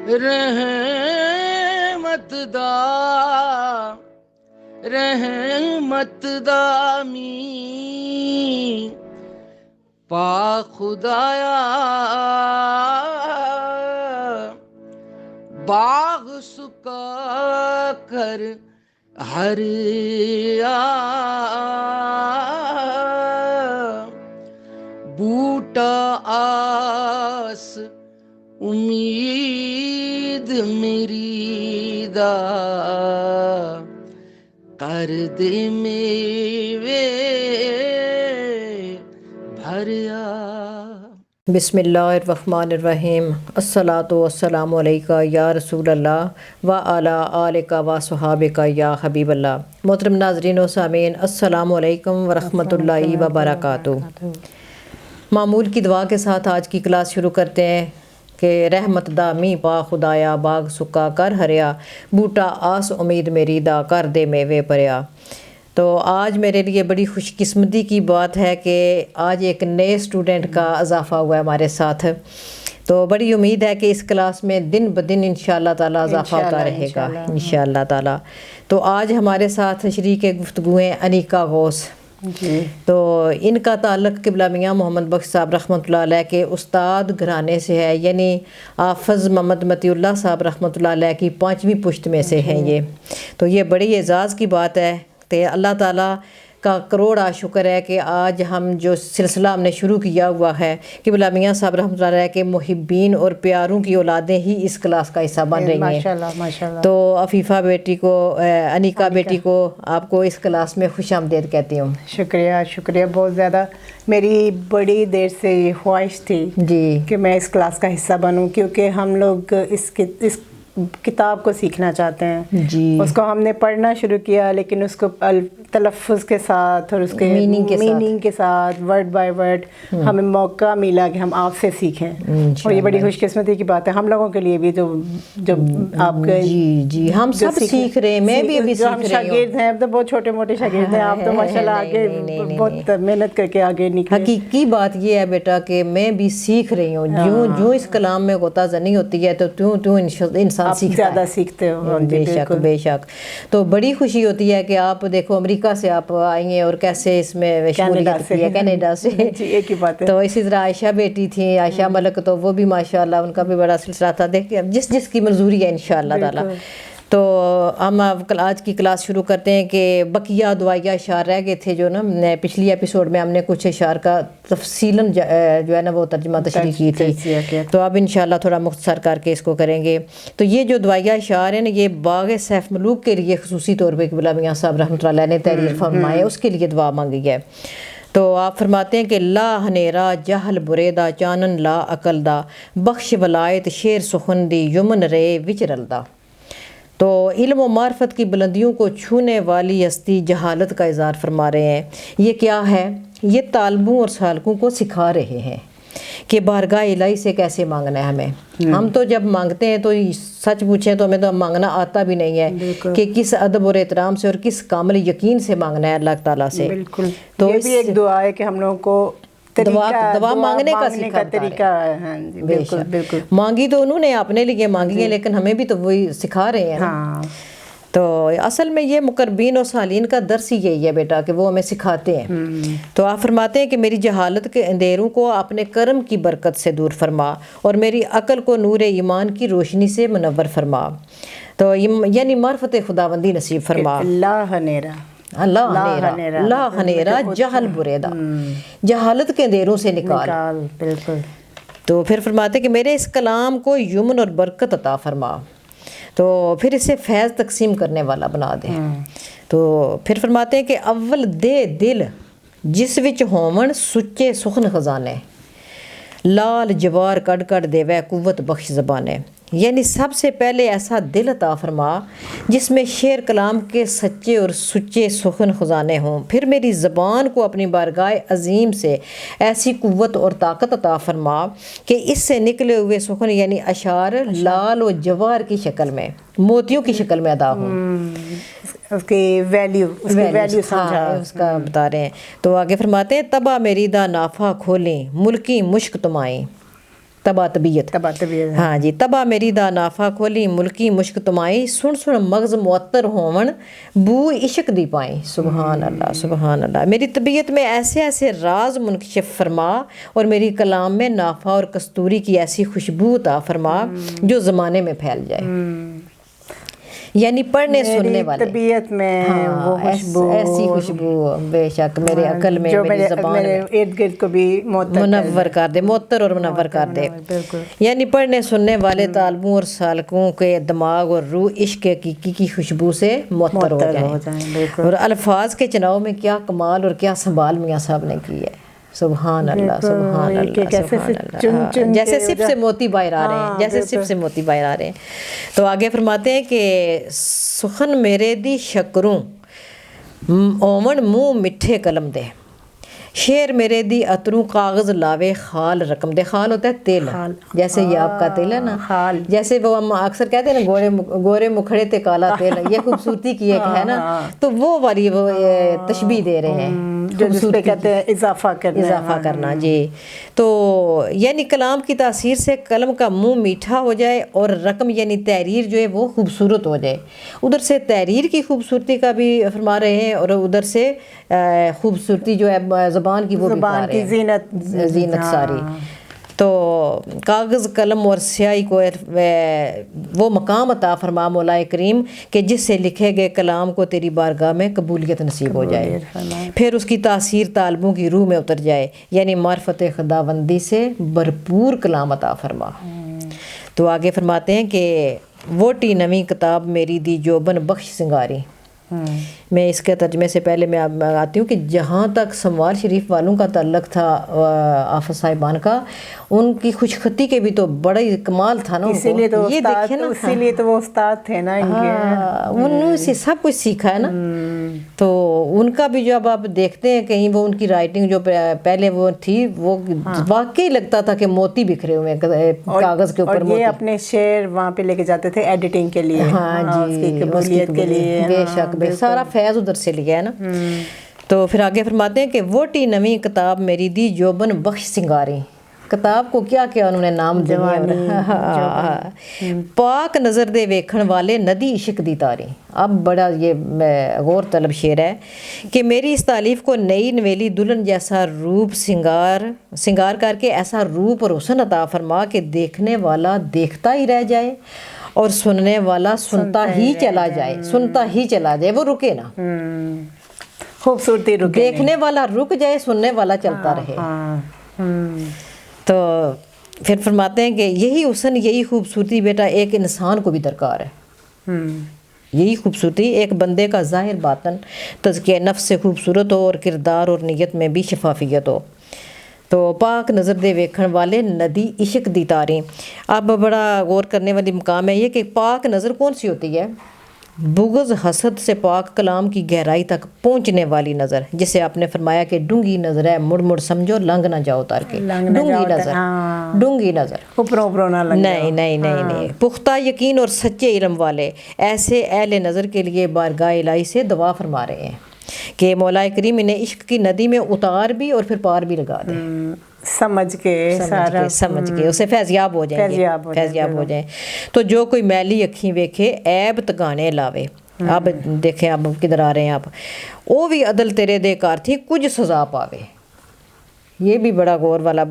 رحمت دا می پا خدایا باغ سکا کر ہر بوٹا آس امید میری دا کر دے میوے بھریا۔ بسم اللہ الرحمن الرحیم۔ الصلاۃ والسلام علیکہ یا رسول اللہ وعلی آلک و صحابک یا حبیب اللہ۔ محترم ناظرین و سامعین، السلام علیکم ورحمۃ اللہ وبرکاتہ۔ معمول کی دعا کے ساتھ آج کی کلاس شروع کرتے ہیں کہ رحمت دا می پا خدایا باغ سکا کر ہریا بوٹا آس امید میری دا کر دے میوے پریا۔ تو آج میرے لیے بڑی خوش قسمتی کی بات ہے کہ آج ایک نئے اسٹوڈنٹ کا اضافہ ہوا ہے ہمارے ساتھ، تو بڑی امید ہے کہ اس کلاس میں دن بدن انشاءاللہ تعالی اضافہ ہوتا رہے گا انشاءاللہ تعالی۔ تو آج ہمارے ساتھ شریک گفتگو ہیں انیکا غوث جی۔ تو ان کا تعلق قبلہ میاں محمد بخش صاحب رحمۃ اللہ علیہ کے استاد گھرانے سے ہے، یعنی حافظ محمد متی اللہ صاحب رحمۃ اللہ علیہ کی 5ویں پشت میں سے ہیں یہ۔ تو یہ بڑی اعزاز کی بات ہے کہ اللہ تعالیٰ کا کروڑا شکر ہے کہ آج ہم جو سلسلہ ہم نے شروع کیا ہوا ہے قبلہ میاں صاحب رحمۃ اللہ علیہ کے محبین اور پیاروں کی اولادیں ہی اس کلاس کا حصہ بن رہی ہیں ماشاءاللہ۔ تو عفیفہ بیٹی کو، انیکا بیٹی کو آپ کو اس کلاس میں خوش آمدید کہتی ہوں۔ شکریہ بہت زیادہ۔ میری بڑی دیر سے یہ خواہش تھی جی کہ میں اس کلاس کا حصہ بنوں، کیونکہ ہم لوگ اس کتاب کو سیکھنا چاہتے ہیں جی۔ اس کو ہم نے پڑھنا شروع کیا، لیکن اس کو تلفظ کے ساتھ اور اس کے میننگ کے ساتھ ورڈ بائی ورڈ ہمیں موقع ملا کہ ہم آپ سے سیکھیں، اور یہ بڑی خوش قسمتی کی بات ہے ہم لوگوں کے لیے بھی، جو آپ کے جی ہم سب سیکھ رہے ہیں، میں بھی ابھی سیکھ رہی ہوں۔ شاگرد ہیں اب تو بہت چھوٹے موٹے شاگرد ہیں، آپ تو ماشاءاللہ آگے بہت محنت کر کے آگے نکلے۔ حقیقی بات یہ ہے بیٹا کہ میں بھی سیکھ رہی ہوں، جو اس کلام میں غوطہ زنی ہوتی ہے تو انسان زیادہ سیکھتے ہو۔ بے شک۔ تو بڑی خوشی ہوتی ہے کہ آپ دیکھو امریکہ سے آپ آئی ہیں اور کیسے اس میں شمولیت کی ہے، کینیڈا سے ایک ہی بات ہے۔ تو اسی طرح عائشہ بیٹی تھی، عائشہ ملک، تو وہ بھی ماشاءاللہ ان کا بھی بڑا سلسلہ تھا، دیکھیں جس کی منظوری ہے انشاءاللہ تعالی۔ تو ہم آج کی کلاس شروع کرتے ہیں کہ بقیہ دعائیہ اشعار رہ گئے تھے جو نا پچھلی ایپیسوڈ میں ہم نے کچھ اشعار کا تفصیلاً جو ہے نا وہ ترجمہ تشریح کی تھی، تو اب انشاءاللہ تھوڑا مختصر کر کے اس کو کریں گے۔ تو یہ جو دعائیہ اشعار ہیں نا یہ باغ سیف ملوک کے لیے خصوصی طور پہ قبلہ میاں صاحب رحمۃ اللہ علیہ نے تحریر فرمائے، اس کے لیے دعا مانگی ہے۔ تو آپ فرماتے ہیں کہ لا ہنیرا جہل بریدا چانن لا عقل دا بخش ولایت شیر سخن دی یمن رے وچ رلدا۔ تو علم و معرفت کی بلندیوں کو چھونے والی ہستی جہالت کا اظہار فرما رہے ہیں۔ یہ کیا ہے؟ یہ طالبوں اور سالکوں کو سکھا رہے ہیں کہ بارگاہ الہی سے کیسے مانگنا ہے ہمیں۔ ہم تو جب مانگتے ہیں تو سچ پوچھیں تو ہمیں تو مانگنا آتا بھی نہیں ہے کہ کس ادب اور احترام سے اور کس کامل یقین سے مانگنا ہے اللہ تعالیٰ سے۔ بالکل، تو یہ بھی ایک دعا ہے کہ ہم لوگوں کو دعا مانگنے کا طریقہ ہے۔ بالکل مانگی تو انہوں نے اپنے لیے مانگی ہے، لیکن ہمیں بھی تو وہی سکھا رہے ہیں۔ تو اصل میں یہ مقربین و صالحین کا درس ہی یہی ہے بیٹا کہ وہ ہمیں سکھاتے ہیں۔ تو آپ فرماتے ہیں کہ میری جہالت کے اندھیروں کو اپنے کرم کی برکت سے دور فرما اور میری عقل کو نور ایمان کی روشنی سے منور فرما۔ تو یعنی معرفت خداوندی نصیب فرما۔ اللہ ہنیرا جہل بریدا، جہالت کے اندھیروں سے نکال۔ بالکل۔ تو پھر فرماتے کہ میرے اس کلام کو یمن اور برکت عطا فرما، تو پھر اسے فیض تقسیم کرنے والا بنا دے۔ تو پھر فرماتے ہیں کہ اول دے دل جس وچ ہون سچے سخن خزانے، لال جوار کڑ کڑ دیوے قوت بخش زبانے، یعنی سب سے پہلے ایسا دل عطا فرما جس میں شعر کلام کے سچے اور سچے سخن خزانے ہوں، پھر میری زبان کو اپنی بارگاہ عظیم سے ایسی قوت اور طاقت عطا فرما کہ اس سے نکلے ہوئے سخن یعنی اشعار لال و جوار کی شکل میں، موتیوں کی شکل میں ادا ہوں۔ اس کی ویلیو سمجھا، اس کا بتا رہے ہیں۔ تو آگے فرماتے ہیں تبا میری دا نافع کھولیں ملکی مشک تمائیں، تبا طبیعت ہاں جی تبا میری دا نافا کھولی ملکی مشک تمائی سن سن مغز معطر ہون بو عشق دی پائیں سبحان اللہ سبحان اللہ میری طبیعت میں ایسے ایسے راز منکشف فرما اور میری کلام میں نافا اور کستوری کی ایسی خوشبو عطا فرما جو زمانے میں پھیل جائے یعنی پڑھنے سننے والے طبیعت میں وہ خوشبو ایسی خوشبو بے شک میرے عقل میں میری زبان میں ارد گرد کو بھی منور کر دے معطر اور منور کر دے یعنی پڑھنے سننے والے طالبوں اور سالکوں کے دماغ اور روح عشق حقیقی کی خوشبو سے معطر ہو جائیں اور الفاظ کے چناؤ میں کیا کمال اور کیا سنبھال میاں صاحب نے کی ہے سبحان اللہ سبحان اللہ سبحان اللہ جیسے سپ سے موتی باہر آ رہے ہیں جیسے سپ سے موتی باہر آ رہے ہیں تو آگے فرماتے ہیں کہ سخن میرے دی شکروں اومن منہ مٹھے قلم دے شعر میرے دی اتروں کاغذ لاوے خال رقم دے خال ہوتا ہے تیل جیسے یہ آپ کا تیل ہے نا جیسے وہ ہم اکثر کہتے ہیں نا گورے مکھڑے تے کالا تیل یہ خوبصورتی کی ایک ہے نا تو وہ والی وہ تشبیہ دے رہے ہیں جو جس پہ کہتے ہیں اضافہ کرنا جی تو یعنی کلام کی تاثیر سے قلم کا منہ میٹھا ہو جائے اور رقم یعنی تحریر جو ہے وہ خوبصورت ہو جائے ادھر سے تحریر کی خوبصورتی کا بھی فرما رہے ہیں اور ادھر سے خوبصورتی جو ہے زبان کی وہ بھی بتا رہے ہیں زینت ساری تو کاغذ قلم اور سیاہی کو وہ مقام عطا فرما مولا کریم کہ جس سے لکھے گئے کلام کو تیری بارگاہ میں قبولیت نصیب ہو جائے پھر اس کی تاثیر طالبوں کی روح میں اتر جائے یعنی معرفت خداوندی سے بھرپور کلام عطا فرما تو آگے فرماتے ہیں کہ ووٹی نویں کتاب میری دی جوبن بخش سنگاری میں اس کے ترجمے سے پہلے میں آتی ہوں کہ جہاں تک سموار شریف والوں کا تعلق تھا آفس صاحبان کا ان کی خوش خطی کے بھی تو بڑا ہی کمال تھا نا اسی لیے تو یہ دیکھیں نا اسی لیے تو وہ استاد تھے نا انہوں سے سب کچھ سیکھا ہے نا تو ان کا بھی جب آپ دیکھتے ہیں کہیں وہ ان کی رائٹنگ جو پہلے وہ تھی وہ واقعی لگتا تھا کہ موتی بکھرے ہوئے کاغذ کے اوپر یہ اپنے شعر وہاں پہ لے کے جاتے تھے ایڈیٹنگ کے لیے ہاں جی قبولیت کے لیے بے شک سارا فیض ادھر سے لیا ہے نا تو پھر آگے فرماتے ہیں کہ ووٹی نویں کتاب میری دی جوبن بخش سنگاری کتاب کو کیا کیا انہوں نے نام دیا پاک نظر دے ویکھن والے ندی عشق دی تاری اب بڑا یہ غور طلب شعر ہے کہ میری اس تالیف کو نئی نویلی دلہن جیسا روپ سنگار کر کے ایسا روپ اور حسن عطا فرما کہ دیکھنے والا دیکھتا ہی رہ جائے اور سننے والا سنتا ہی چلا جائے وہ رکے نا خوبصورتی رکے دیکھنے والا رک جائے سننے والا چلتا رہے تو پھر فرماتے ہیں کہ یہی حسن یہی خوبصورتی بیٹا ایک انسان کو بھی درکار ہے یہی خوبصورتی ایک بندے کا ظاہر باطن تزکیہ نفس سے خوبصورت ہو اور کردار اور نیت میں بھی شفافیت ہو تو پاک نظر دے ویکھن والے ندی عشق دی تاری اب بڑا غور کرنے والی مقام ہے یہ کہ پاک نظر کون سی ہوتی ہے بغض حسد سے پاک کلام کی گہرائی تک پہنچنے والی نظر جسے آپ نے فرمایا کہ ڈونگی نظر ہے مڑ مڑ سمجھو لنگ نہ جاؤ تار کے ڈونگی نظر نہیں پختہ یقین اور سچے علم والے ایسے اہل نظر کے لیے بارگاہ الہی سے دعا فرما رہے ہیں کہ مولا کریم انہیں عشق کی ندی میں اتار بھی اور پھر پار بھی لگا دے سمجھ کے اسے فیضیاب ہو جائیں تو جو کوئی میلی اکھیں ویکھے عیب تگانے لاوے اب دیکھیں اب کدھر آ رہے ہیں آپ وہ بھی عدل تیرے دے کار تھی کچھ سزا پاوے یہ بھی بڑا غور والا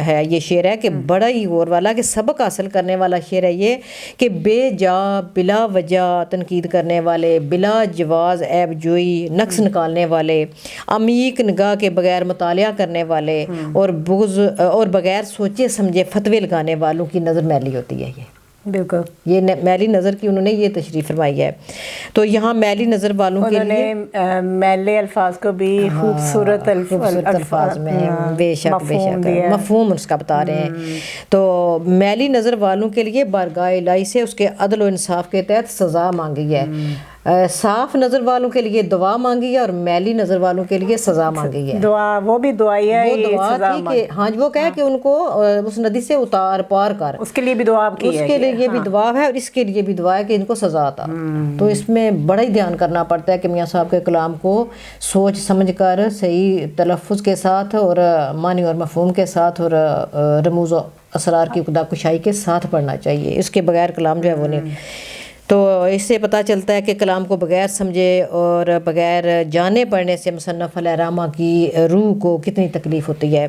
ہے یہ شعر ہے کہ بڑا ہی غور والا کہ سبق حاصل کرنے والا شعر ہے یہ کہ بے جا بلا وجہ تنقید کرنے والے بلا جواز عیب جوئی نقص نکالنے والے عمیق نگاہ کے بغیر مطالعہ کرنے والے اور بغض اور بغیر سوچے سمجھے فتوے لگانے والوں کی نظر میلی ہوتی ہے بالکل یہ میلی نظر کی انہوں نے یہ تشریح فرمائی ہے تو یہاں میلی نظر والوں کے لیے میلے الفاظ کو بھی خوبصورت الفاظ میں بے شک مفہوم اس کا بتا رہے ہیں تو میلی نظر والوں کے لیے بارگاہ الہی سے اس کے عدل و انصاف کے تحت سزا مانگی ہے صاف نظر والوں کے لیے دعا مانگی ہے اور میلی نظر والوں کے لیے سزا مانگی ہے دعا وہ بھی دعائی ہے وہ دعا تھی کہ ہاں وہ کہے کہ ان کو اس ندی سے اتار پار کر اس کے لیے بھی دعا کی ہے اس کے لیے بھی دعا ہے اور اس کے لیے بھی دعا ہے کہ ان کو سزا آتا تو اس میں بڑا ہی دھیان کرنا پڑتا ہے کہ میاں صاحب کے کلام کو سوچ سمجھ کر صحیح تلفظ کے ساتھ اور معنی اور مفہوم کے ساتھ اور رموز اسرار کی خدا کشائی کے ساتھ پڑھنا چاہیے، اس کے بغیر کلام جو ہے وہ نہیں۔ تو اس سے پتہ چلتا ہے کہ کلام کو بغیر سمجھے اور بغیر جانے پڑھنے سے مصنف علیہ رحمہ کی روح کو کتنی تکلیف ہوتی ہے،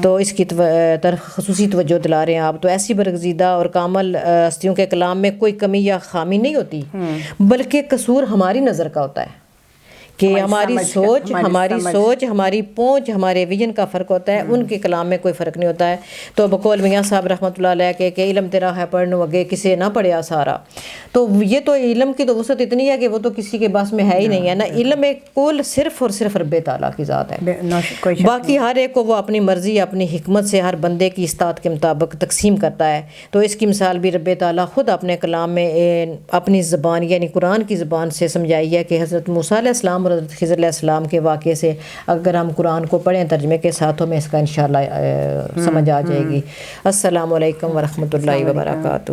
تو اس کی طرف خصوصی توجہ دلا رہے ہیں آپ۔ تو ایسی برگزیدہ اور کامل ہستیوں کے کلام میں کوئی کمی یا خامی نہیں ہوتی، بلکہ قصور ہماری نظر کا ہوتا ہے کہ ہماری سوچ ہماری پہنچ ہمارے ویژن کا فرق ہوتا ہے، ان کے کلام میں کوئی فرق نہیں ہوتا ہے۔ تو بقول میاں صاحب رحمۃ اللہ علیہ کہ علم تیرا ہے پڑھنو اگے کسے نہ پڑھیا سارا، تو یہ تو علم کی تو وسعت اتنی ہے کہ وہ تو کسی کے بس میں ہے ہی نہیں ہے نا۔ علم ایک کل صرف اور صرف رب تعالیٰ کی ذات ہے، باقی ہر ایک کو وہ اپنی مرضی اپنی حکمت سے ہر بندے کی استطاعت کے مطابق تقسیم کرتا ہے۔ تو اس کی مثال بھی رب تعالیٰ خود اپنے کلام میں اپنی زبان یعنی قرآن کی زبان سے سمجھائی ہے کہ حضرت موسیٰ علیہ السلام اور حضرت خضر علیہ السلام کے واقعے سے اگر ہم قرآن کو پڑھیں ترجمے کے ساتھ ہمیں اس کا انشاءاللہ سمجھ آ جائے گی۔ السلام علیکم ورحمۃ اللہ وبرکاتہ۔